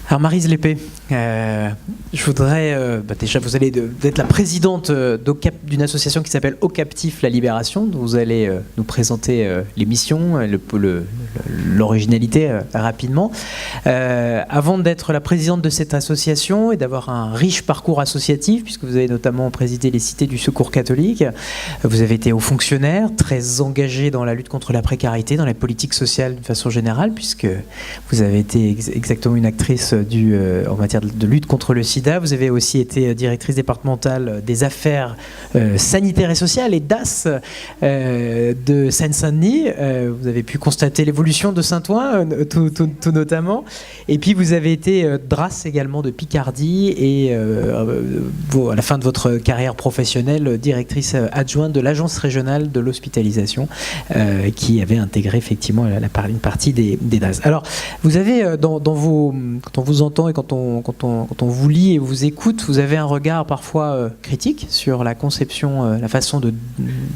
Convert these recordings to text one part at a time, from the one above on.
Alors Maryse Lépée, je voudrais, déjà vous allez être la présidente d'une association qui s'appelle Ocaptif La Libération, dont vous allez nous présenter les missions, l'originalité rapidement. Avant d'être la présidente de cette association et d'avoir un riche parcours associatif, puisque vous avez notamment présidé les Cités du Secours catholique, vous avez été haut fonctionnaire, très engagé dans la lutte contre la précarité, dans la politique sociale de façon générale, puisque vous avez été exactement une actrice en matière de lutte contre le sida. Vous avez aussi été directrice départementale des affaires sanitaires et sociales et DAS de Seine-Saint-Denis. Vous avez pu constater l'évolution de Saint-Ouen, tout notamment. Et puis vous avez été DRAS également de Picardie et à la fin de votre carrière professionnelle, directrice adjointe de l'Agence régionale de l'hospitalisation qui avait intégré effectivement une partie des DAS. Alors, vous avez quand on vous entend et quand on vous lit et vous écoute, vous avez un regard parfois critique sur la conception, la façon de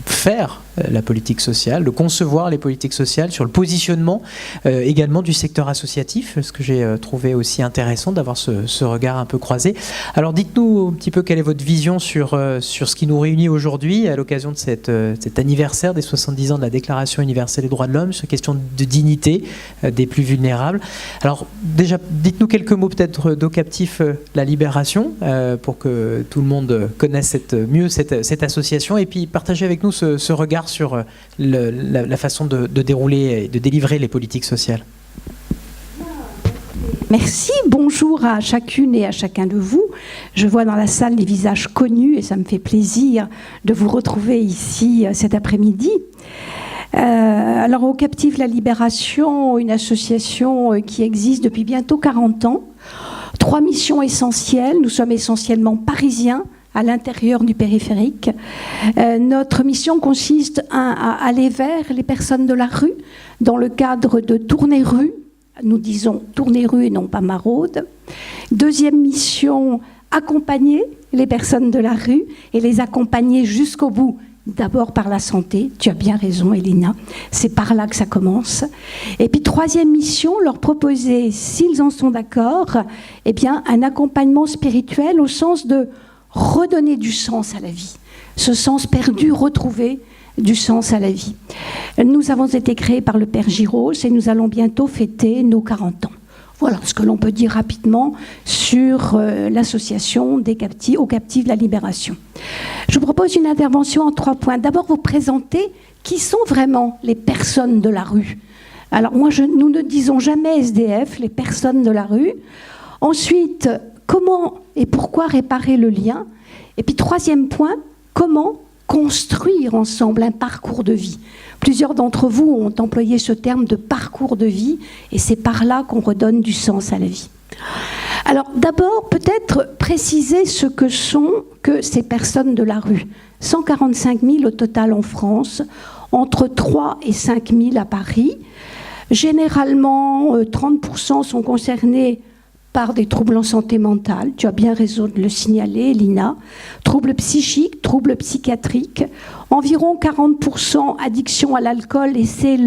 faire la politique sociale, de concevoir les politiques sociales, sur le positionnement également du secteur associatif, ce que j'ai trouvé aussi intéressant d'avoir ce regard un peu croisé. Alors dites-nous un petit peu quelle est votre vision sur ce qui nous réunit aujourd'hui à l'occasion de cet anniversaire des 70 ans de la Déclaration universelle des droits de l'homme, sur la question de dignité des plus vulnérables. Alors déjà, dites-nous quelques mots peut-être d'Ocaptif La Libération pour que tout le monde connaisse mieux cette association, et puis partagez avec nous ce regard sur la façon de dérouler et de délivrer les politiques sociales. Merci, bonjour à chacune et à chacun de vous. Je vois dans la salle des visages connus et ça me fait plaisir de vous retrouver ici cet après-midi. Alors Ocaptif La Libération, une association qui existe depuis bientôt 40 ans. 3 missions essentielles. Nous sommes essentiellement parisiens, à l'intérieur du périphérique. Notre mission consiste à aller vers les personnes de la rue dans le cadre de tournées rue. Nous disons tournées rue et non pas maraude. Deuxième mission, accompagner les personnes de la rue et les accompagner jusqu'au bout. D'abord par la santé, tu as bien raison Elina, c'est par là que ça commence. Et puis troisième mission, leur proposer, s'ils en sont d'accord, eh bien, un accompagnement spirituel au sens de redonner du sens à la vie. Ce sens perdu, retrouver du sens à la vie. Nous avons été créés par le Père Giros et nous allons bientôt fêter nos 40 ans. Voilà ce que l'on peut dire rapidement sur l'association Ocaptif La Libération. Je vous propose une intervention en 3 points. D'abord, vous présenter qui sont vraiment les personnes de la rue. Alors moi, nous ne disons jamais SDF, les personnes de la rue. Ensuite, comment et pourquoi réparer le lien. Et puis troisième point, comment construire ensemble un parcours de vie. Plusieurs d'entre vous ont employé ce terme de parcours de vie et c'est par là qu'on redonne du sens à la vie. Alors d'abord, peut-être préciser ce que sont ces personnes de la rue. 145 000 au total en France, entre 3 et 5 000 à Paris. Généralement, 30% sont concernés par des troubles en santé mentale, tu as bien raison de le signaler, Lina, troubles psychiques, troubles psychiatriques, environ 40% addiction à l'alcool, et c'est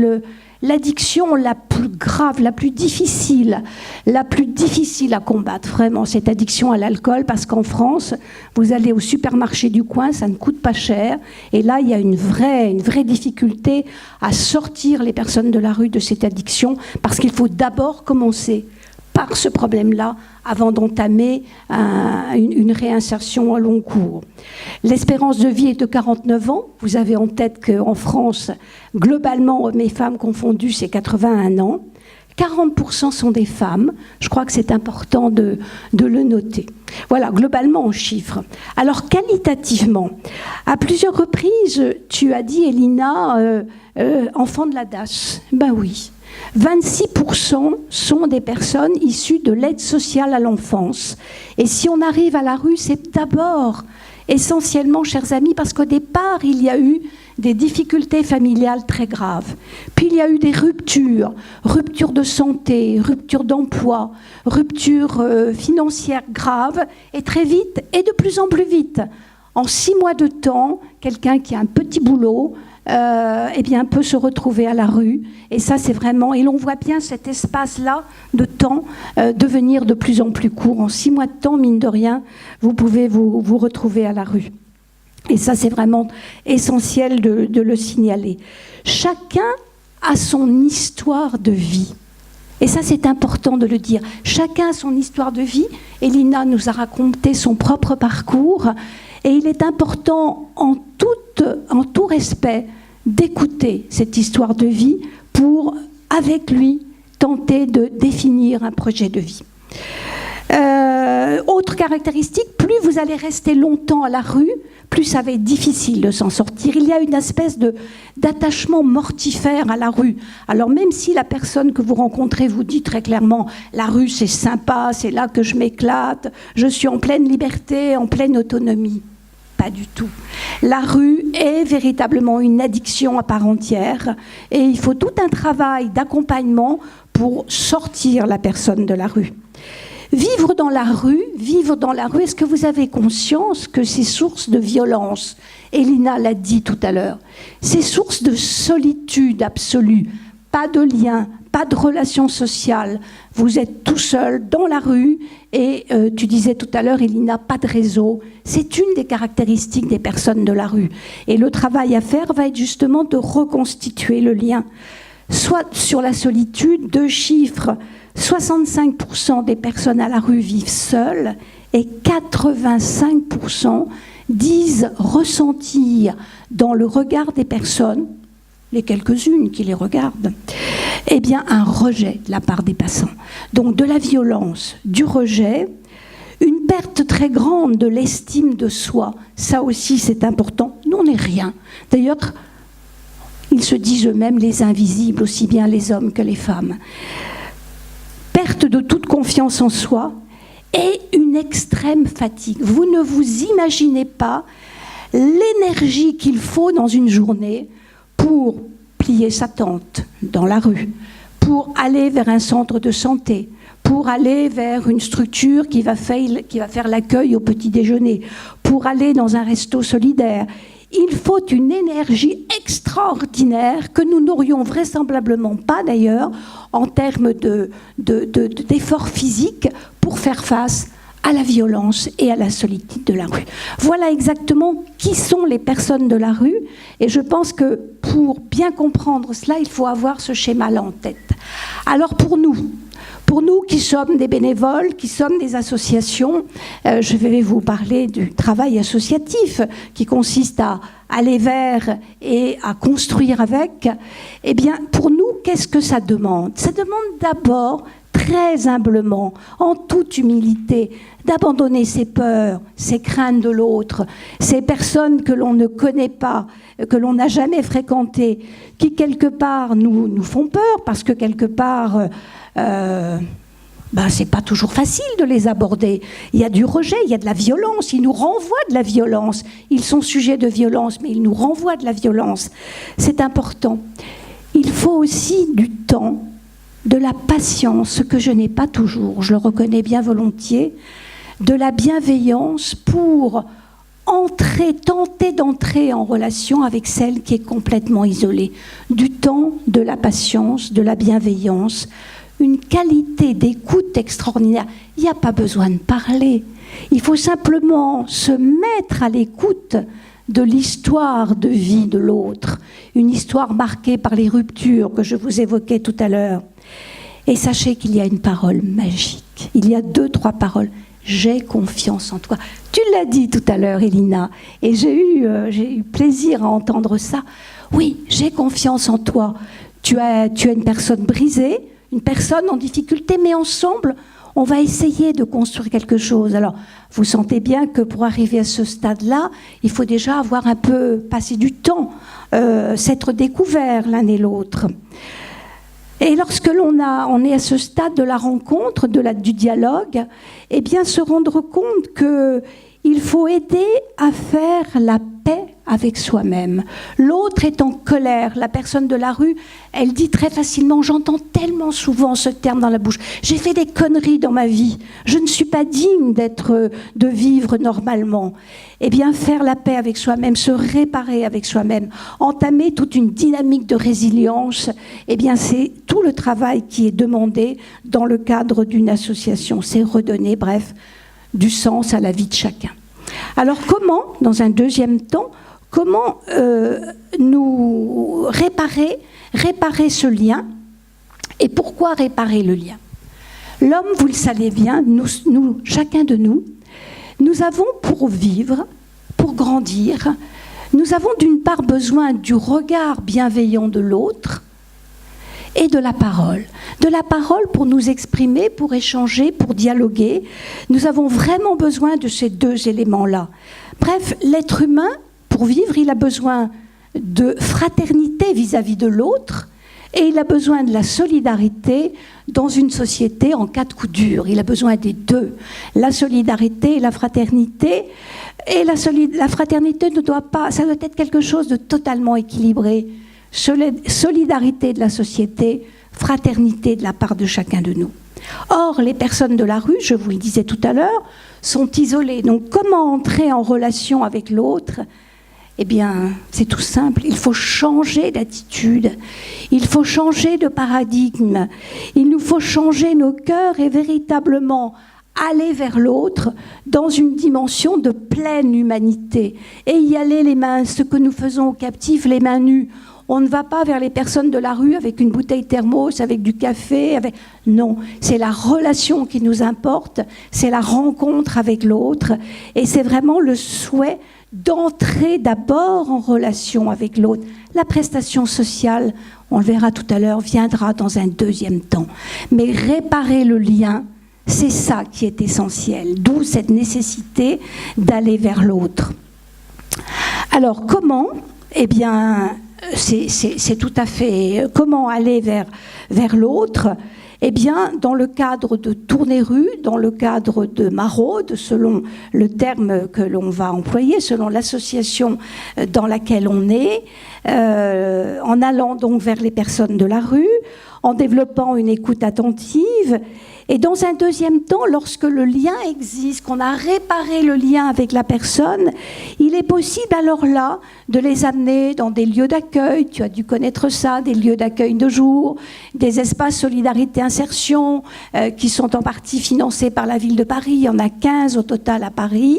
l'addiction la plus grave, la plus difficile à combattre, vraiment, cette addiction à l'alcool, parce qu'en France, vous allez au supermarché du coin, ça ne coûte pas cher, et là, il y a une vraie difficulté à sortir les personnes de la rue de cette addiction, parce qu'il faut d'abord commencer par ce problème-là avant d'entamer une réinsertion à long cours. L'espérance de vie est de 49 ans. Vous avez en tête qu'en France, globalement, hommes et femmes confondus, c'est 81 ans. 40% sont des femmes. Je crois que c'est important de le noter. Voilà, globalement en chiffres. Alors, qualitativement, à plusieurs reprises, tu as dit, Elina, enfant de la DAS. Ben oui. 26% sont des personnes issues de l'aide sociale à l'enfance. Et si on arrive à la rue, c'est d'abord, essentiellement, chers amis, parce qu'au départ, il y a eu des difficultés familiales très graves. Puis il y a eu des ruptures de santé, ruptures d'emploi, ruptures financières graves, et très vite, et de plus en plus vite. En 6 mois de temps, quelqu'un qui a un petit boulot eh bien, peut se retrouver à la rue. Et ça, c'est vraiment... Et l'on voit bien cet espace-là de temps devenir de plus en plus court. En 6 mois de temps, mine de rien, vous pouvez vous retrouver à la rue. Et ça, c'est vraiment essentiel de le signaler. Chacun a son histoire de vie. Et ça, c'est important de le dire. Chacun a son histoire de vie. Elina nous a raconté son propre parcours. Et il est important, en tout respect, d'écouter cette histoire de vie pour, avec lui, tenter de définir un projet de vie. Autre caractéristique, plus vous allez rester longtemps à la rue, plus ça va être difficile de s'en sortir. Il y a une espèce d'attachement mortifère à la rue. Alors même si la personne que vous rencontrez vous dit très clairement « la rue c'est sympa, c'est là que je m'éclate, je suis en pleine liberté, en pleine autonomie », pas du tout. La rue est véritablement une addiction à part entière et il faut tout un travail d'accompagnement pour sortir la personne de la rue. Vivre dans la rue, est-ce que vous avez conscience que c'est source de violence? Elina l'a dit tout à l'heure. C'est source de solitude absolue. Pas de lien, pas de relation sociale. Vous êtes tout seul dans la rue et tu disais tout à l'heure, Elina, pas de réseau. C'est une des caractéristiques des personnes de la rue. Et le travail à faire va être justement de reconstituer le lien. Soit sur la solitude, 2 chiffres. 65% des personnes à la rue vivent seules et 85% disent ressentir dans le regard des personnes, les quelques-unes qui les regardent, eh bien un rejet de la part des passants. Donc de la violence, du rejet, une perte très grande de l'estime de soi, ça aussi c'est important. Nous on n'est rien. D'ailleurs, ils se disent eux-mêmes les invisibles, aussi bien les hommes que les femmes. Perte de toute confiance en soi et une extrême fatigue. Vous ne vous imaginez pas l'énergie qu'il faut dans une journée pour plier sa tente dans la rue, pour aller vers un centre de santé, pour aller vers une structure qui va faire l'accueil au petit déjeuner, pour aller dans un resto solidaire. Il faut une énergie extraordinaire que nous n'aurions vraisemblablement pas d'ailleurs en termes d'efforts physiques pour faire face à la violence et à la solitude de la rue. Voilà exactement qui sont les personnes de la rue et je pense que pour bien comprendre cela, il faut avoir ce schéma-là en tête. Alors pour nous qui sommes des bénévoles, qui sommes des associations, je vais vous parler du travail associatif qui consiste à aller vers et à construire avec. Eh bien, pour nous, qu'est-ce que ça demande? Ça demande d'abord, très humblement, en toute humilité, d'abandonner ses peurs, ses craintes de l'autre, ces personnes que l'on ne connaît pas, que l'on n'a jamais fréquentées, qui quelque part nous font peur, parce que quelque part... c'est pas toujours facile de les aborder. Il y a du rejet, il y a de la violence, ils nous renvoient de la violence. Ils sont sujets de violence, mais ils nous renvoient de la violence. C'est important. Il faut aussi du temps, de la patience, ce que je n'ai pas toujours, je le reconnais bien volontiers, de la bienveillance pour tenter d'entrer en relation avec celle qui est complètement isolée. Du temps, de la patience, de la bienveillance, une qualité d'écoute extraordinaire. Il n'y a pas besoin de parler. Il faut simplement se mettre à l'écoute de l'histoire de vie de l'autre, une histoire marquée par les ruptures que je vous évoquais tout à l'heure. Et sachez qu'il y a une parole magique. Il y a 2-3 paroles. J'ai confiance en toi. Tu l'as dit tout à l'heure, Elina, et j'ai eu plaisir à entendre ça. Oui, j'ai confiance en toi. Tu es une personne brisée, une personne en difficulté, mais ensemble, on va essayer de construire quelque chose. Alors, vous sentez bien que pour arriver à ce stade-là, il faut déjà avoir un peu passé du temps, s'être découvert l'un et l'autre. Et lorsque on est à ce stade de la rencontre, du dialogue, eh bien, se rendre compte qu'il faut aider à faire la paix avec soi-même. L'autre est en colère. La personne de la rue, elle dit très facilement, j'entends tellement souvent ce terme dans la bouche, j'ai fait des conneries dans ma vie, je ne suis pas digne de vivre normalement. Eh bien, faire la paix avec soi-même, se réparer avec soi-même, entamer toute une dynamique de résilience, eh bien, c'est tout le travail qui est demandé dans le cadre d'une association. C'est redonner, bref, du sens à la vie de chacun. Alors, comment, dans un deuxième temps, comment nous réparer ce lien? Et pourquoi réparer le lien? L'homme, vous le savez bien, nous, chacun de nous, nous avons pour vivre, pour grandir, nous avons d'une part besoin du regard bienveillant de l'autre et de la parole. De la parole pour nous exprimer, pour échanger, pour dialoguer. Nous avons vraiment besoin de ces deux éléments-là. Bref, l'être humain, pour vivre, il a besoin de fraternité vis-à-vis de l'autre, et il a besoin de la solidarité dans une société en cas de coup dur. Il a besoin des deux, la solidarité et la fraternité. Et la fraternité ne doit pas, ça doit être quelque chose de totalement équilibré. Solidarité de la société, fraternité de la part de chacun de nous. Or, les personnes de la rue, je vous le disais tout à l'heure, sont isolées. Donc, comment entrer en relation avec l'autre ? Eh bien, c'est tout simple, il faut changer d'attitude, il faut changer de paradigme, il nous faut changer nos cœurs et véritablement aller vers l'autre dans une dimension de pleine humanité et y aller les mains, ce que nous faisons aux captifs, les mains nues. On ne va pas vers les personnes de la rue avec une bouteille thermos, avec du café. Non, c'est la relation qui nous importe, c'est la rencontre avec l'autre et c'est vraiment le souhait d'entrer d'abord en relation avec l'autre. La prestation sociale, on le verra tout à l'heure, viendra dans un deuxième temps. Mais réparer le lien, c'est ça qui est essentiel, d'où cette nécessité d'aller vers l'autre. Alors comment ? Eh bien, c'est tout à fait... Comment aller vers l'autre ? Eh bien, dans le cadre de tournées rue, dans le cadre de maraude, selon le terme que l'on va employer, selon l'association dans laquelle on est, en allant donc vers les personnes de la rue, en développant une écoute attentive. Et dans un deuxième temps, lorsque le lien existe, qu'on a réparé le lien avec la personne, il est possible alors là de les amener dans des lieux d'accueil, tu as dû connaître ça, des lieux d'accueil de jour, des espaces solidarité insertion qui sont en partie financés par la ville de Paris, il y en a 15 au total à Paris,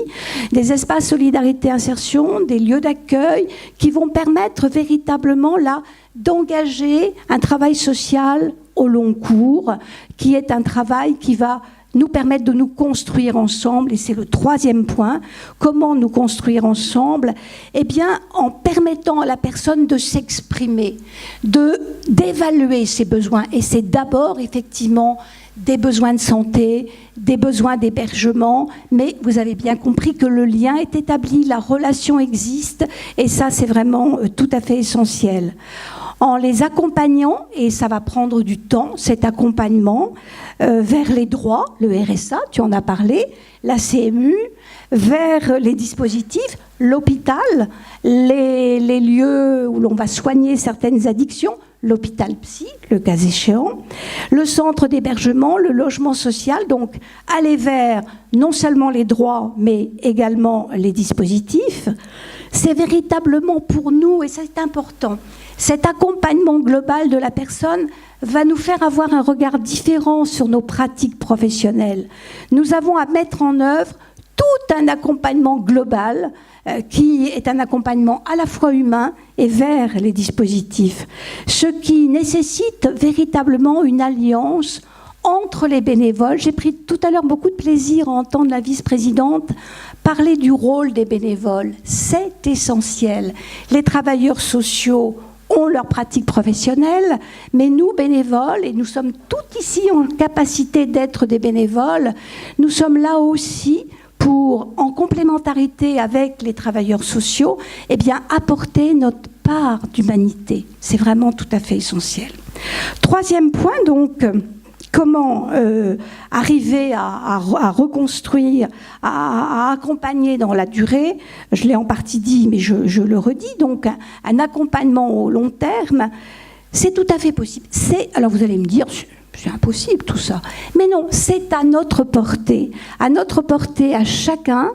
des espaces solidarité insertion, des lieux d'accueil qui vont permettre véritablement là d'engager un travail social au long cours, qui est un travail qui va nous permettre de nous construire ensemble, et c'est le troisième point. Comment nous construire ensemble ? Eh bien, en permettant à la personne de s'exprimer, d'évaluer ses besoins, et c'est d'abord effectivement des besoins de santé, des besoins d'hébergement, mais vous avez bien compris que le lien est établi, la relation existe, et ça c'est vraiment tout à fait essentiel. En les accompagnant, et ça va prendre du temps, cet accompagnement vers les droits, le RSA, tu en as parlé, la CMU, vers les dispositifs, l'hôpital, les lieux où l'on va soigner certaines addictions, l'hôpital psy, le cas échéant, le centre d'hébergement, le logement social, donc aller vers non seulement les droits, mais également les dispositifs. C'est véritablement pour nous, et c'est important, cet accompagnement global de la personne va nous faire avoir un regard différent sur nos pratiques professionnelles. Nous avons à mettre en œuvre tout un accompagnement global qui est un accompagnement à la fois humain et vers les dispositifs, ce qui nécessite véritablement une alliance entre les bénévoles. J'ai pris tout à l'heure beaucoup de plaisir à entendre la vice-présidente parler du rôle des bénévoles. C'est essentiel. Les travailleurs sociaux ont leur pratique professionnelle, mais nous, bénévoles, et nous sommes tous ici en capacité d'être des bénévoles, nous sommes là aussi pour, en complémentarité avec les travailleurs sociaux, eh bien, apporter notre part d'humanité. C'est vraiment tout à fait essentiel. Troisième point, donc, comment arriver à reconstruire, à accompagner dans la durée. Je l'ai en partie dit, mais je le redis, donc un accompagnement au long terme, c'est tout à fait possible. Alors vous allez me dire, c'est impossible tout ça. Mais non, c'est à notre portée à chacun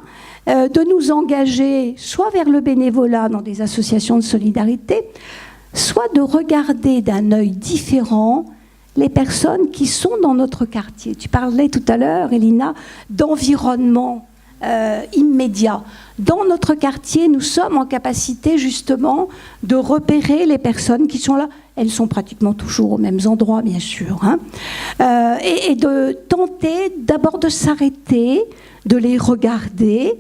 de nous engager soit vers le bénévolat dans des associations de solidarité, soit de regarder d'un œil différent les personnes qui sont dans notre quartier. Tu parlais tout à l'heure, Elina, d'environnement immédiat. Dans notre quartier, nous sommes en capacité justement de repérer les personnes qui sont là. Elles sont pratiquement toujours aux mêmes endroits, bien sûr. Hein. Et de tenter d'abord de s'arrêter, de les regarder,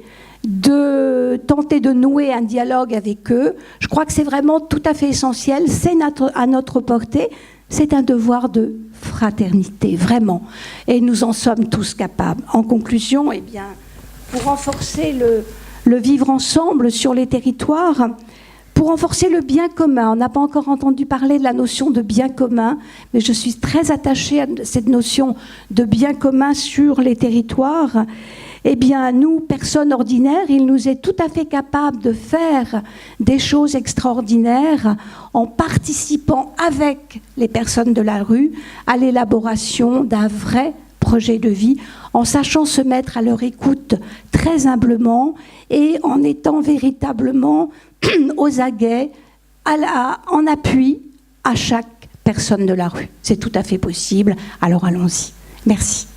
de tenter de nouer un dialogue avec eux. Je crois que c'est vraiment tout à fait essentiel. C'est à notre portée. C'est un devoir de fraternité, vraiment. Et nous en sommes tous capables. En conclusion, eh bien, pour renforcer le vivre ensemble sur les territoires, pour renforcer le bien commun, on n'a pas encore entendu parler de la notion de bien commun, mais je suis très attachée à cette notion de bien commun sur les territoires. Eh bien, nous, personnes ordinaires, il nous est tout à fait capable de faire des choses extraordinaires en participant avec les personnes de la rue à l'élaboration d'un vrai projet de vie, en sachant se mettre à leur écoute très humblement et en étant véritablement aux aguets, en appui à chaque personne de la rue. C'est tout à fait possible, alors allons-y. Merci.